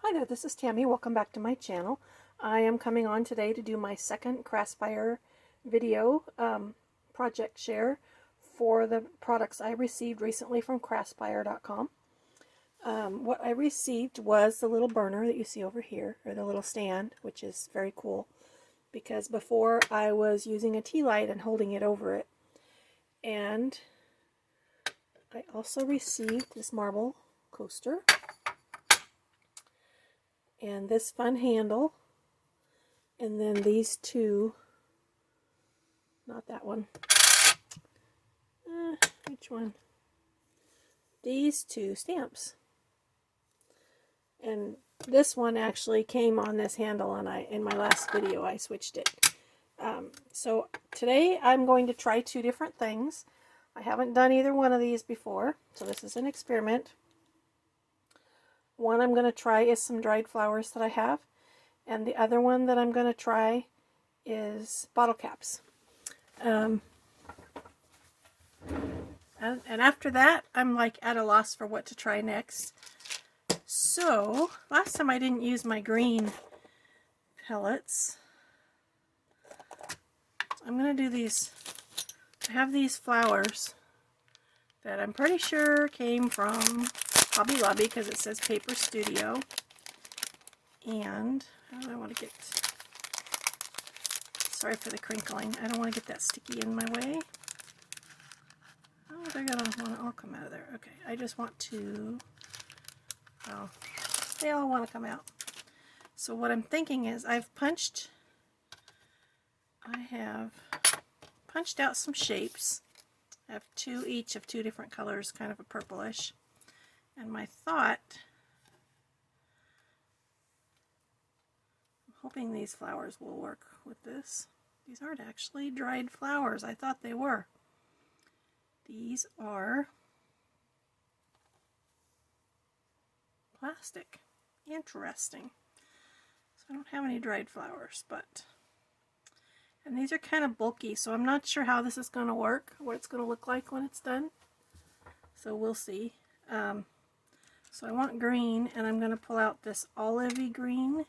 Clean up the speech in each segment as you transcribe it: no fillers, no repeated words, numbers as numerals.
Hi there, this is Tammy. Welcome back to my channel. I am coming on today to do my second Craftspire video project share for the products I received recently from Craftspire.com. What I received was the little burner that you see over here, or the little stand, which is very cool because before I was using a tea light and holding it over it. And I also received this marble coaster and this fun handle, and then these two, not that one, which one? These two stamps. And this one actually came on this handle, and in my last video I switched it. So today I'm going to try two different things. I haven't done either one of these before, so this is an experiment. One I'm going to try is some dried flowers that I have, and the other one that I'm going to try is bottle caps. And after that, I'm like at a loss for what to try next. So, last time I didn't use my green pellets. I'm going to do these. I have these flowers that I'm pretty sure came from Hobby Lobby because it says Paper Studio. And I don't want to get, sorry for the crinkling, I don't want to get that sticky in my way. Oh, they're going to want to all come out of there. Okay, I just want to, oh, they all want to come out. So what I'm thinking is I have punched out some shapes. I have two each of two different colors, kind of a purplish. And my thought, I'm hoping these flowers will work with this. These aren't actually dried flowers. I thought they were. These are plastic. Interesting. So I don't have any dried flowers, but, and these are kind of bulky, so I'm not sure how this is going to work, what it's going to look like when it's done. So we'll see. So I want green, and I'm going to pull out this olivey green.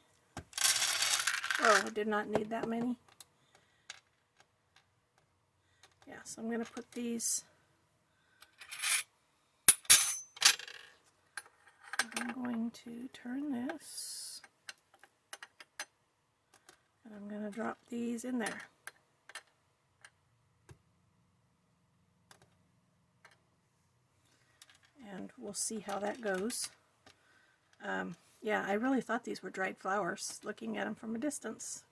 Oh, I did not need that many. Yeah, so I'm going to put these. I'm going to turn this, and I'm going to drop these in there. And we'll see how that goes. Yeah, I really thought these were dried flowers, looking at them from a distance.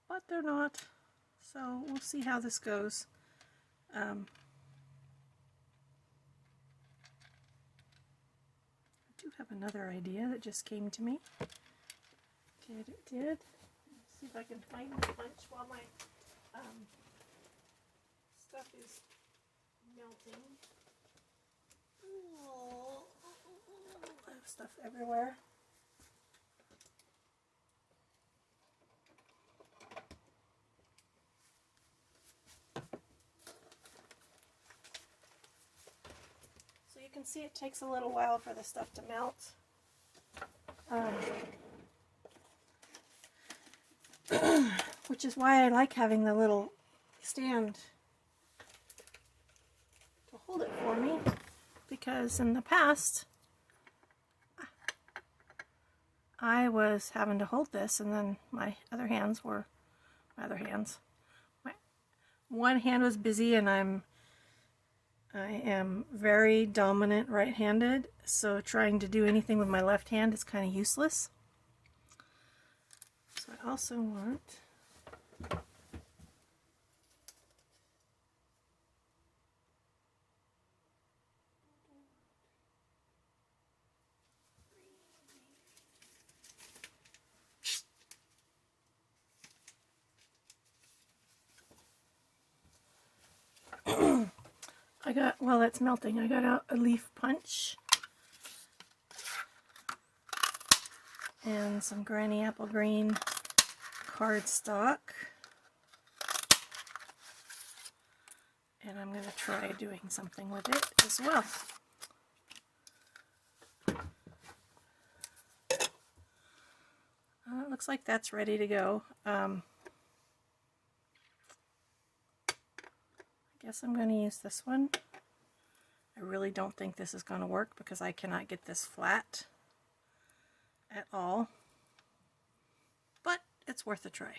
But they're not. So we'll see how this goes. I do have another idea that just came to me. It did. Let's see if I can find the punch while my stuff is melting. Oh, I have stuff everywhere. So you can see it takes a little while for the stuff to melt. Which is why I like having the little stand to hold it for me, because in the past I was having to hold this, and then my one hand was busy, and I am very dominant right-handed, so trying to do anything with my left hand is kind of useless. So I also want while it's melting, I got out a leaf punch and some Granny Apple Green cardstock, and I'm going to try doing something with it as well. looks like that's ready to go. I guess I'm going to use this one. I really don't think this is going to work because I cannot get this flat at all, but it's worth a try.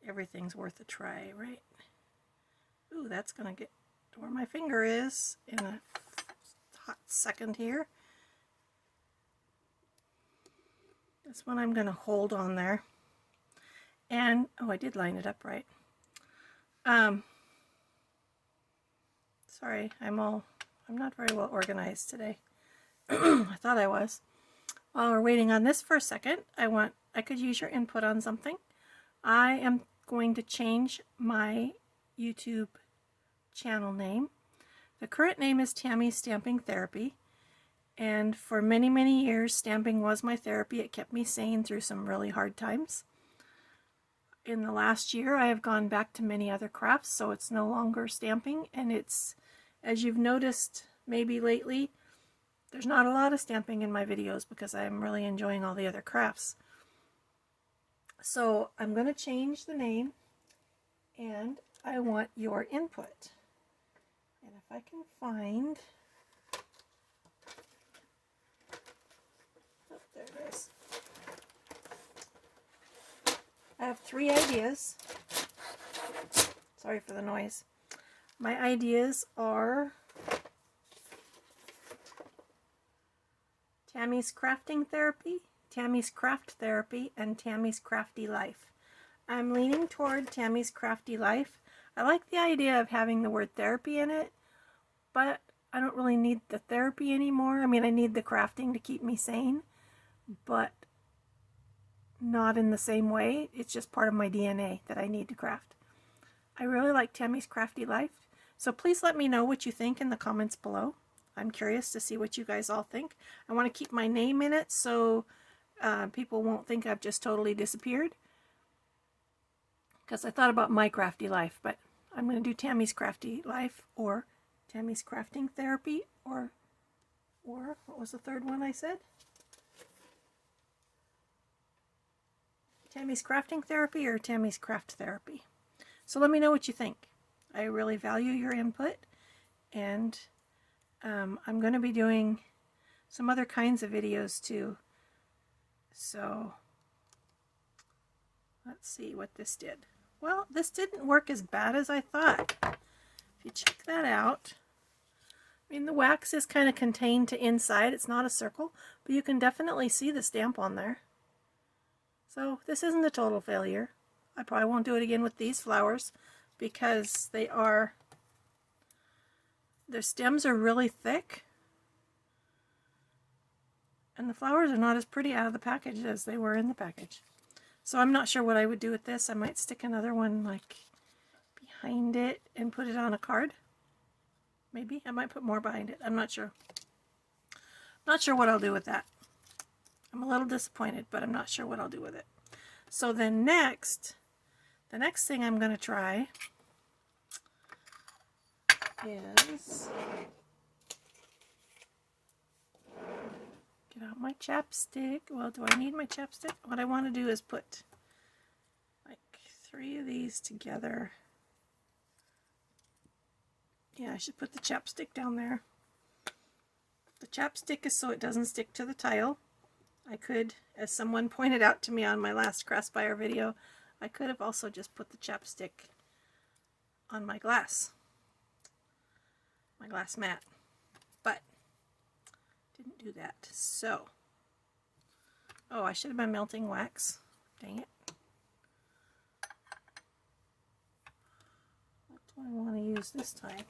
Everything's worth a try, right? Ooh, that's going to get to where my finger is in a hot second here. This one I'm going to hold on there. And, oh, I did line it up right. Sorry, I'm not very well organized today. I thought I was. While we're waiting on this for a second, I could use your input on something. I am going to change my YouTube channel name. The current name is Tammy's Stamping Therapy, and for many, many years stamping was my therapy. It kept me sane through some really hard times. In the last year I have gone back to many other crafts, so it's no longer stamping, and it's, as you've noticed maybe lately, there's not a lot of stamping in my videos because I'm really enjoying all the other crafts. So I'm going to change the name, and I want your input. And if I can find, oh, there it is. I have 3 ideas. Sorry for the noise. My ideas are Tammy's Crafting Therapy, Tammy's Craft Therapy, and Tammy's Crafty Life. I'm leaning toward Tammy's Crafty Life. I like the idea of having the word therapy in it, but I don't really need the therapy anymore. I mean, I need the crafting to keep me sane, but not in the same way. It's just part of my DNA that I need to craft. I really like Tammy's Crafty Life, so please let me know what you think in the comments below. I'm curious to see what you guys all think. I want to keep my name in it so people won't think I've just totally disappeared, because I thought about my crafty life, but I'm going to do Tammy's Crafty Life, or Tammy's Crafting Therapy, or what was the third one I said? Tammy's Crafting Therapy or Tammy's Craft Therapy. So let me know what you think. I really value your input, and I'm going to be doing some other kinds of videos too. So let's see what this did. Well, this didn't work as bad as I thought. If you check that out, I mean, the wax is kind of contained to inside. It's not a circle, but you can definitely see the stamp on there. So this isn't a total failure. I probably won't do it again with these flowers because their stems are really thick, and the flowers are not as pretty out of the package as they were in the package. So I'm not sure what I would do with this. I might stick another one like behind it and put it on a card. Maybe I might put more behind it. I'm not sure. Not sure what I'll do with that. I'm a little disappointed, but I'm not sure what I'll do with it. So then the next thing I'm going to try is get out my chapstick. Well, do I need my chapstick? What I want to do is put like 3 of these together. Yeah, I should put the chapstick down there. The chapstick is so it doesn't stick to the tile. I could, as someone pointed out to me on my last Craftsbuyer video, I could have also just put the chapstick on my glass mat, but didn't do that. So, oh, I should have been melting wax. Dang it. What do I want to use this time?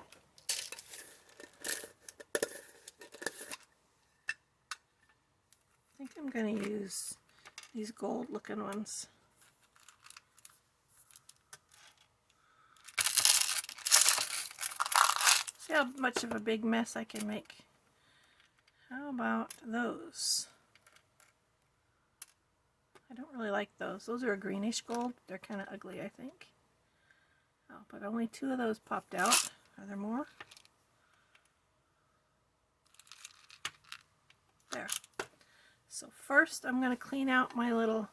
I think I'm going to use these gold looking ones. See how much of a big mess I can make. How about those? I don't really like those. Those are a greenish gold. They're kind of ugly, I think. Oh, but only 2 of those popped out. Are there more? There. So first I'm going to clean out my little,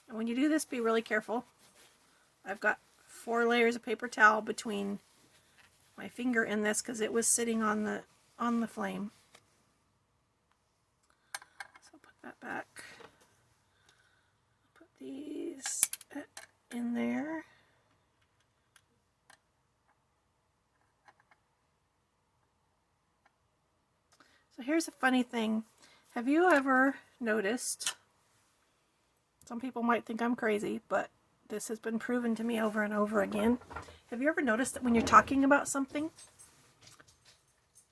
and when you do this, be really careful. I've got 4 layers of paper towel between my finger and this because it was sitting on the flame. So I'll put that back. Put these in there. So here's a funny thing. Have you ever noticed, some people might think I'm crazy, but this has been proven to me over and over again. Have you ever noticed that when you're talking about something,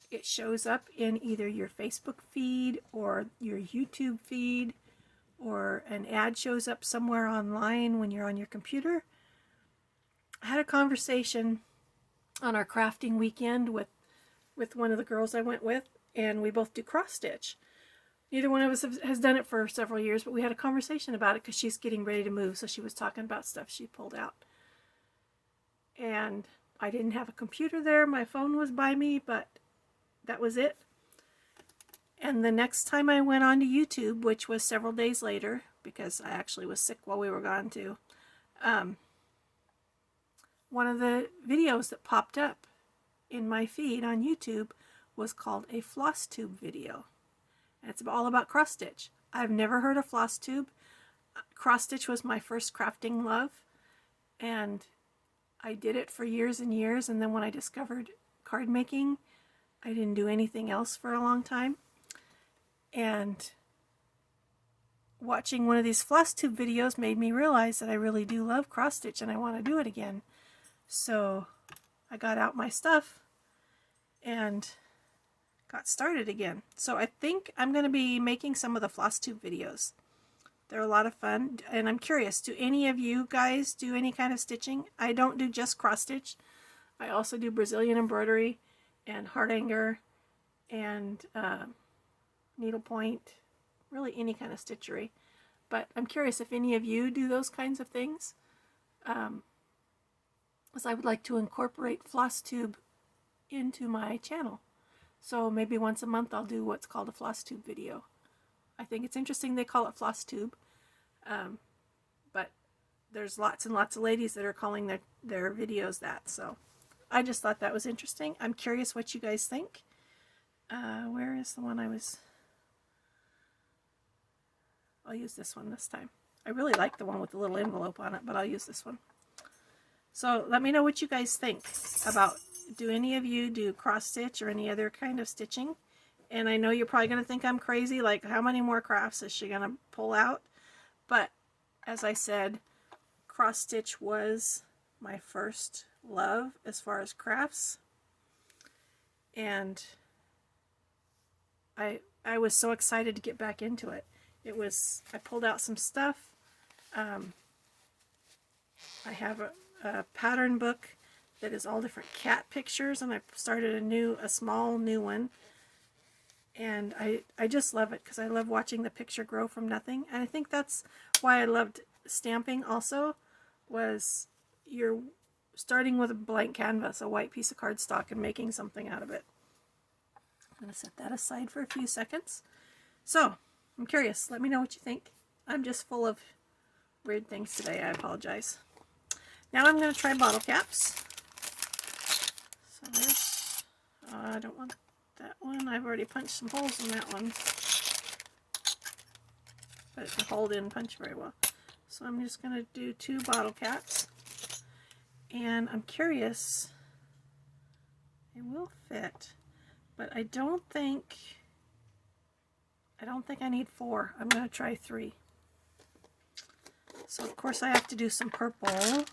it shows up in either your Facebook feed or your YouTube feed, or an ad shows up somewhere online when you're on your computer? I had a conversation on our crafting weekend with one of the girls I went with, and we both do cross stitch. Neither one of us has done it for several years, but we had a conversation about it because she's getting ready to move, so she was talking about stuff she pulled out. And I didn't have a computer there. My phone was by me, but that was it. And the next time I went on to YouTube, which was several days later, because I actually was sick while we were gone too, one of the videos that popped up in my feed on YouTube was called a floss tube video. And it's all about cross stitch. I've never heard of floss tube. Cross stitch was my first crafting love, and I did it for years and years, and then when I discovered card making, I didn't do anything else for a long time. And watching one of these floss tube videos made me realize that I really do love cross stitch and I want to do it again. So I got out my stuff and got started again. So I think I'm going to be making some of the floss tube videos. They're a lot of fun, and I'm curious, do any of you guys do any kind of stitching? I don't do just cross stitch. I also do Brazilian embroidery and heart hanger and needlepoint, really any kind of stitchery. But I'm curious if any of you do those kinds of things, as I would like to incorporate floss tube into my channel. So maybe once a month I'll do what's called a floss tube video. I think it's interesting they call it floss tube, but there's lots and lots of ladies that are calling their videos that, so I just thought that was interesting. I'm curious what you guys think. Where is the one I'll use this one this time. I really like the one with the little envelope on it, but I'll use this one. So let me know what you guys think about, do any of you do cross stitch or any other kind of stitching? And I know you're probably going to think I'm crazy, like how many more crafts is she going to pull out? But as I said, cross stitch was my first love as far as crafts. And I was so excited to get back into it. I pulled out some stuff. I have a pattern book that is all different cat pictures, and I started a small new one. And I just love it because I love watching the picture grow from nothing. And I think that's why I loved stamping also, was you're starting with a blank canvas, a white piece of cardstock, and making something out of it. I'm going to set that aside for a few seconds. So, I'm curious. Let me know what you think. I'm just full of weird things today. I apologize. Now I'm going to try bottle caps. So there's, I don't want that one. I've already punched some holes in that one, but the hole didn't punch very well. So I'm just going to do 2 bottle caps, and I'm curious, it will fit, but I don't think I need 4. I'm going to try 3. So of course I have to do some purple, so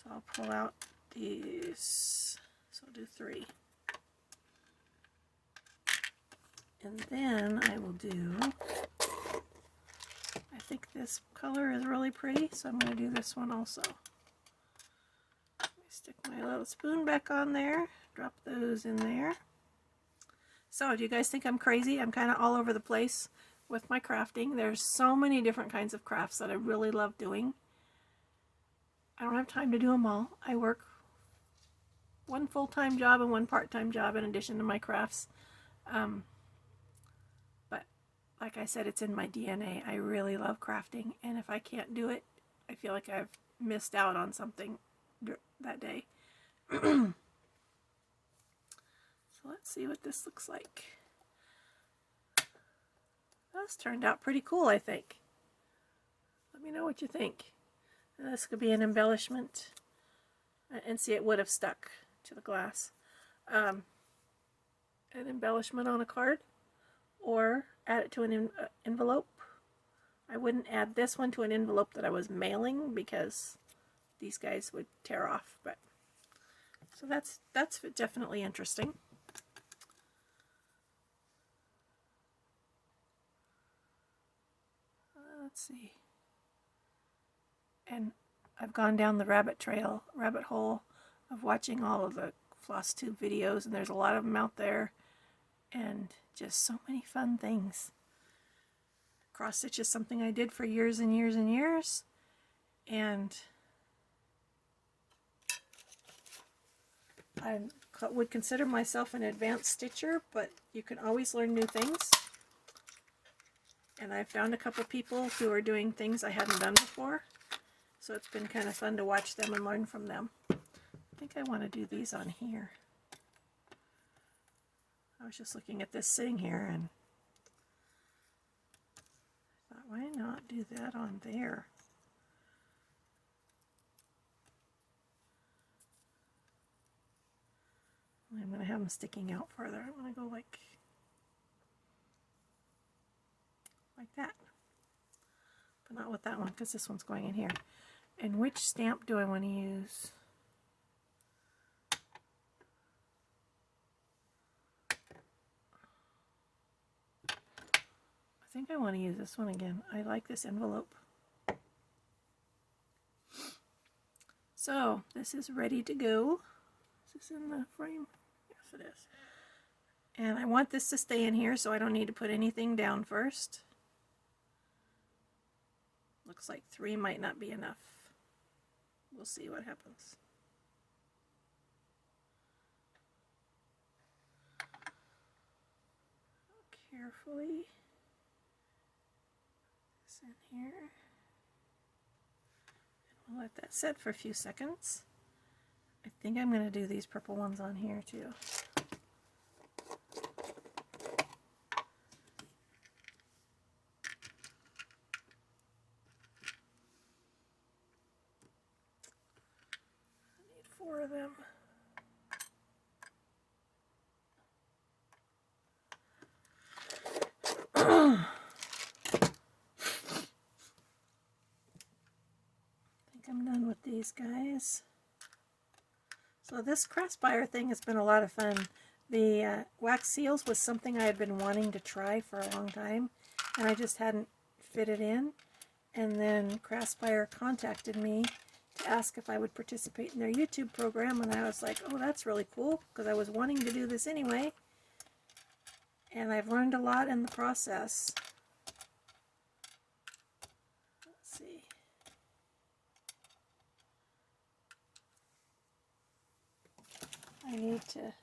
I'll pull out these, so I'll do 3. And then I will do, I think this color is really pretty, so I'm going to do this one also. Let me stick my little spoon back on there, drop those in there. So do you guys think I'm crazy? I'm kind of all over the place with my crafting. There's so many different kinds of crafts that I really love doing. I don't have time to do them all. I work one full-time job and one part-time job in addition to my crafts. like I said, it's in my DNA. I really love crafting, and if I can't do it, I feel like I've missed out on something that day. So let's see what this looks like. This turned out pretty cool, I think. Let me know what you think. This could be an embellishment. And see, it would have stuck to the glass. An embellishment on a card, or add it to an envelope. I wouldn't add this one to an envelope that I was mailing because these guys would tear off. But so that's definitely interesting. Let's see. And I've gone down the rabbit hole of watching all of the floss tube videos, and there's a lot of them out there, and just so many fun things. Cross stitch is something I did for years and years and years, and I would consider myself an advanced stitcher, but you can always learn new things. And I found a couple people who are doing things I hadn't done before, so it's been kind of fun to watch them and learn from them. I think I want to do these on here. I was just looking at this sitting here and I thought, why not do that on there? I'm going to have them sticking out further. I'm going to go like that. But not with that one, because this one's going in here. And which stamp do I want to use? I think I want to use this one again. I like this envelope. So this is ready to go. Is this in the frame? Yes, it is. And I want this to stay in here, so I don't need to put anything down first. Looks like 3 might not be enough. We'll see what happens. Carefully. This in here. And we'll let that set for a few seconds. I think I'm going to do these purple ones on here too. I need 4 of them. I'm done with these guys. So this Craftspire thing has been a lot of fun. The wax seals was something I had been wanting to try for a long time, and I just hadn't fit it in. And then Craftspire contacted me to ask if I would participate in their YouTube program, and I was like, oh, that's really cool, because I was wanting to do this anyway. And I've learned a lot in the process. Let's see. I need to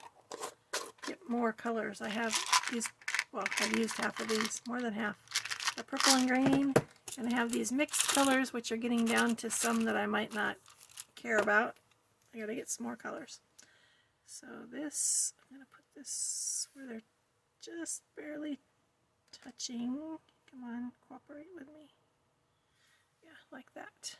get more colors. I have these, well, I've used half of these, more than half. The purple and green, and I have these mixed colors, which are getting down to some that I might not care about. I gotta get some more colors. So this, I'm gonna put this where they're just barely touching. Come on, cooperate with me. Yeah, like that.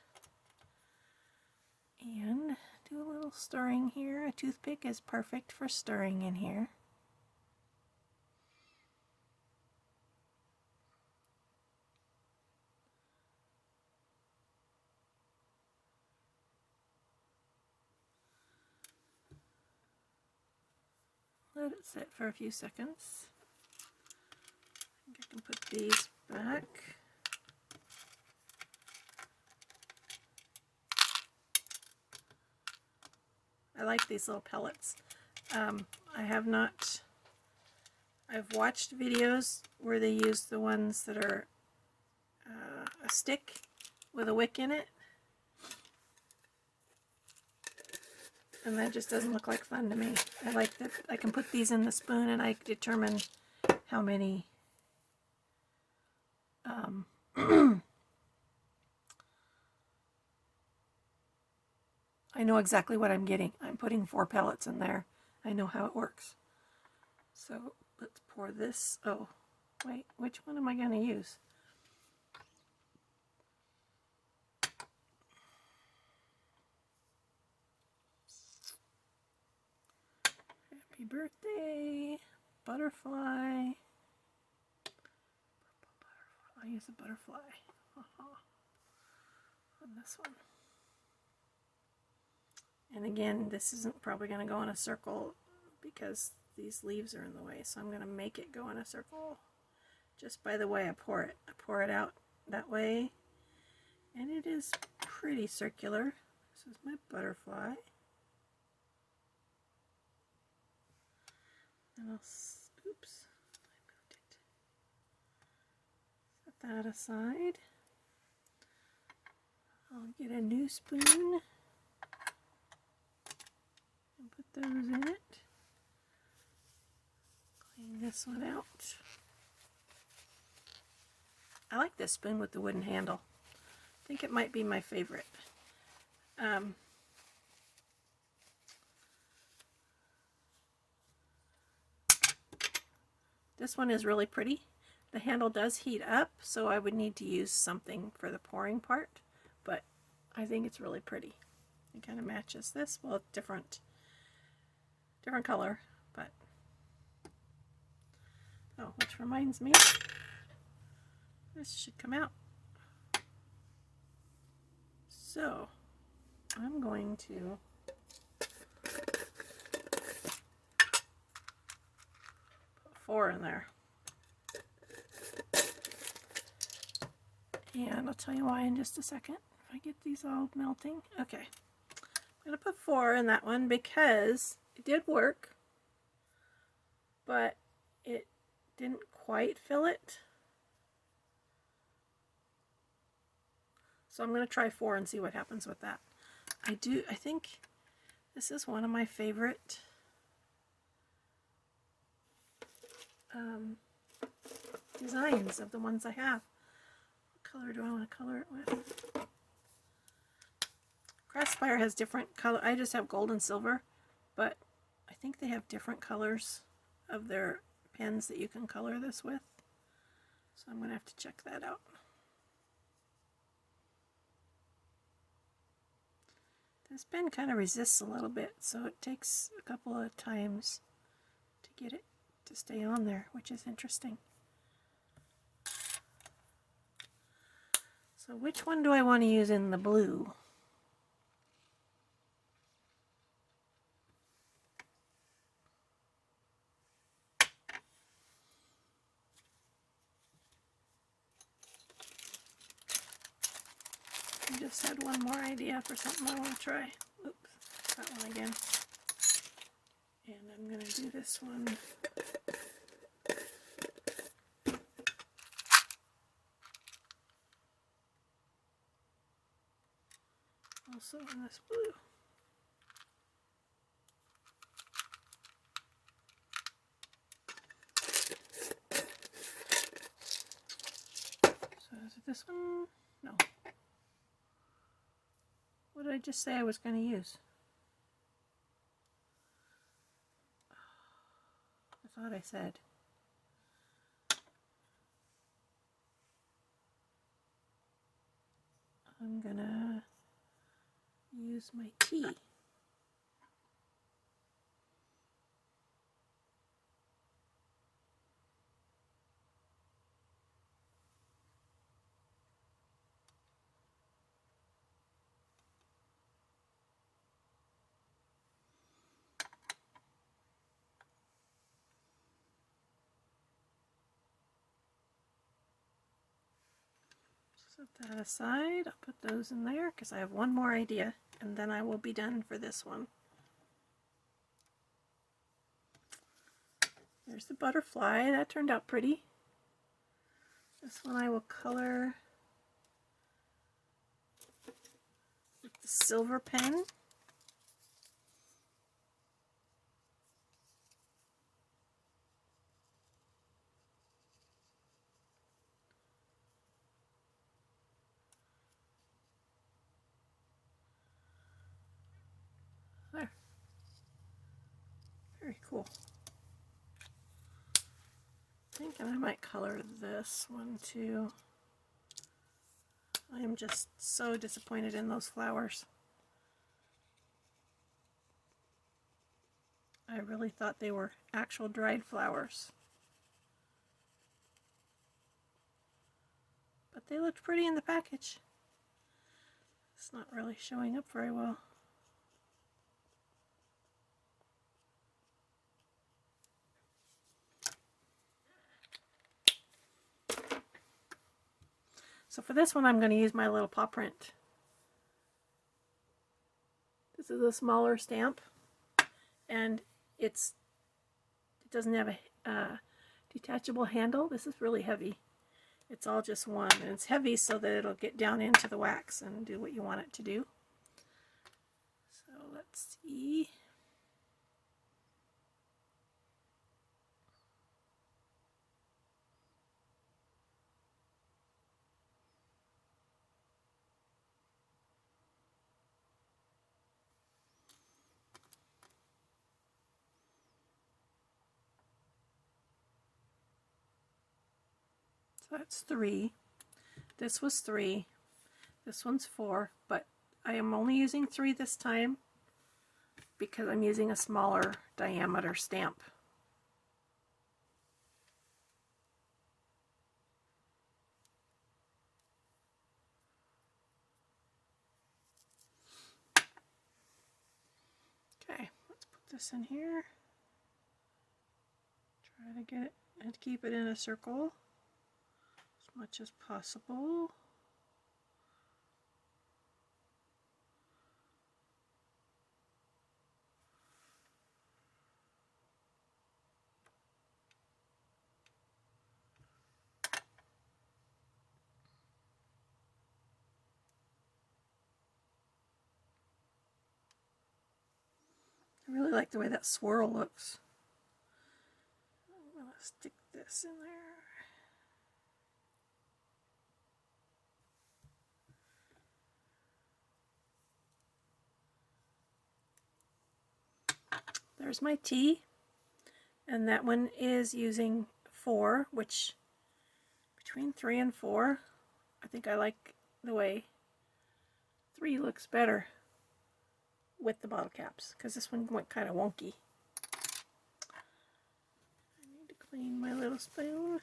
And do a little stirring here. A toothpick is perfect for stirring in here. Let it sit for a few seconds. I think I can put these back. I like these little pellets. I've watched videos where they use the ones that are a stick with a wick in it. And that just doesn't look like fun to me. I like that I can put these in the spoon and I determine how many I know exactly what I'm getting. I'm putting 4 pellets in there. I know how it works. So let's pour this. Oh, wait, which one am I going to use? Happy birthday, butterfly. I'll use a butterfly on this one. And again, this isn't probably going to go in a circle because these leaves are in the way, so I'm going to make it go in a circle just by the way I pour it. I pour it out that way, and it is pretty circular. This is my butterfly. And I'll, oops, I moved it. Set that aside. I'll get a new spoon and put those in it. Clean this one out. I like this spoon with the wooden handle. I think it might be my favorite. This one is really pretty. The handle does heat up, so I would need to use something for the pouring part, but I think it's really pretty. It kind of matches this. Well, it's different color, but oh, which reminds me, this should come out. So I'm going to put 4 in there. And I'll tell you why in just a second. If I get these all melting. Okay. I'm going to put 4 in that one because it did work, but it didn't quite fill it. So I'm going to try 4 and see what happens with that. I think this is one of my favorite designs of the ones I have. What color do I want to color it with? Craftsfire has different color. I just have gold and silver, but I think they have different colors of their pens that you can color this with. So I'm going to have to check that out. This pen kind of resists a little bit, so it takes a couple of times to get it to stay on there, which is interesting. So which one do I want to use in the blue? I just had one more idea for something I want to try. Oops, that one again. And I'm going to do this one. Also in this blue. So is it this one? No. What did I just say I was going to use? I thought I said. I'm going to use my tea. Set that aside. I'll put those in there because I have one more idea and then I will be done for this one. There's the butterfly. That turned out pretty. This one I will color with the silver pen. Very cool. Thinking I might color this one too. I am just so disappointed in those flowers. I really thought they were actual dried flowers. But they looked pretty in the package. It's not really showing up very well. So for this one, I'm going to use my little Paw Print. This is a smaller stamp, and it doesn't have a detachable handle. This is really heavy. It's all just one, and it's heavy so that it'll get down into the wax and do what you want it to do. So let's see. So that's 3. This was 3. This one's 4, but I am only using 3 this time because I'm using a smaller diameter stamp. Okay, let's put this in here. Try to get it and keep it in a circle as much as possible. I really like the way that swirl looks. I'm going to stick this in there. There's my T, and that one is using 4, which between 3 and 4, I think I like the way 3 looks better with the bottle caps, because this one went kind of wonky. I need to clean my little spoon.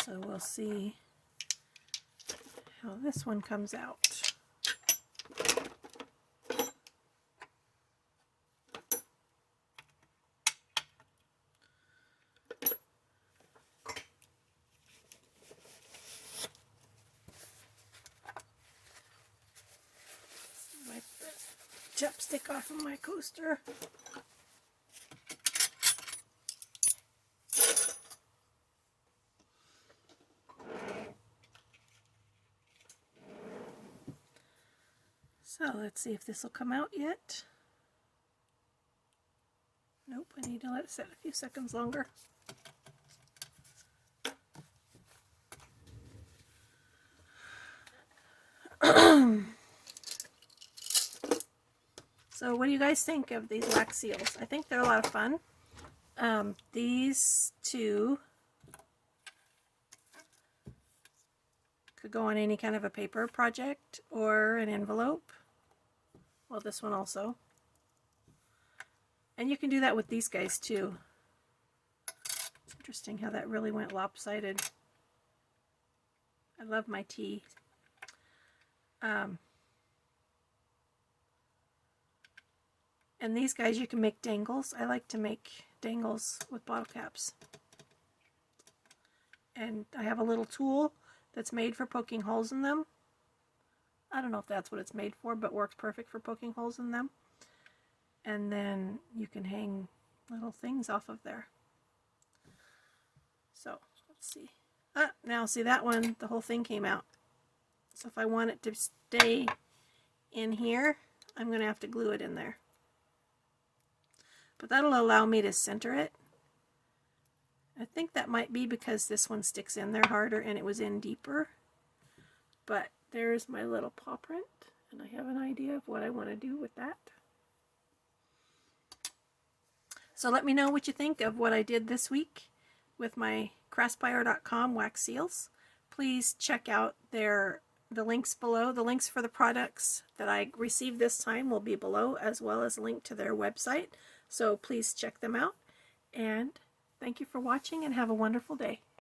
So we'll see how this one comes out. Wipe the chapstick off of my coaster. So let's see if this will come out yet. Nope, I need to let it sit a few seconds longer. So what do you guys think of these wax seals? I think they're a lot of fun. These two could go on any kind of a paper project or an envelope. Well, this one also. And you can do that with these guys too. It's interesting how that really went lopsided. I love my tea. And these guys you can make dangles. I like to make dangles with bottle caps. And I have a little tool that's made for poking holes in them. I don't know if that's what it's made for, but works perfect for poking holes in them. And then you can hang little things off of there. So, let's see. Now see that one, the whole thing came out. So if I want it to stay in here, I'm going to have to glue it in there. But that'll allow me to center it I think that might be because this one sticks in there harder and it was in deeper. But there's my little paw print, and I have an idea of what I want to do with that. So let me know what you think of what I did this week with my craftspire.com wax seals. Please check out the links below. The links for the products that I received this time will be below, as well as a link to their website. So please check them out. And thank you for watching, and have a wonderful day.